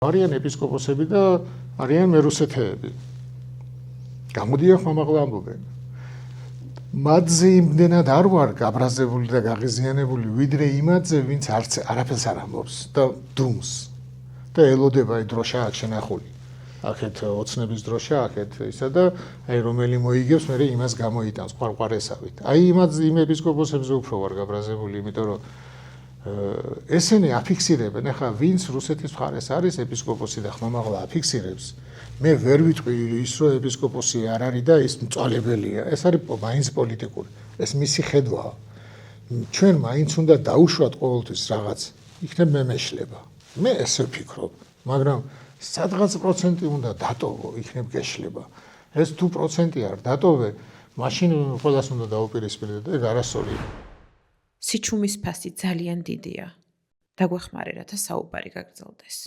არიან ეპისკოპოსები და არიან მერუსეთეები. გამოდიან ხმამაღლა ამბობენ. მათზე იმდენად არ ვარ გაბრაზებული და გაღიზიანებული, ვიდრე იმათზე, ვინც არაფერს არ ამბობს და დუმს. და ელოდება აი დროშა აქ შენახული. აქეთ ოცნების დროშა, აქეთ ისა და აი რომელი მოიგებს, მე იმას გამოიტანს ყვარყვარესავით. აი იმ ეპისკოპოსებზე უფრო ვარ გაბრაზებული, იმიტომ რომ ესენი აფიქსირებენ, ახლა ვინც რუსეთის მხარეს არის ეპისკოპოსი და ხმამაღლა აფიქსირებს, მე ვერ ვიტყვი ის რომ ეპისკოპოსი არ არის და ის მწვალებელია. ეს არის მაინც პოლიტიკური. ეს მისი ხედვაა. ჩვენ მაინც უნდა დაუშვათ ყოველთვის რაღაც, იქნებ მემეშლება. მე ესე ვფიქრობ, მაგრამ სადღაც პროცენტი უნდა დატოვო, იქნებ გეშლება. ეს თუ პროცენტი არ დატოვე, მაშინ ყველას უნდა დაუპირისპირდე და ეგ არასწორია. სიჩუმის ფასი ძალიან დიდია. დაგვეხმარე, რათა საუბარი გაგრძელდეს.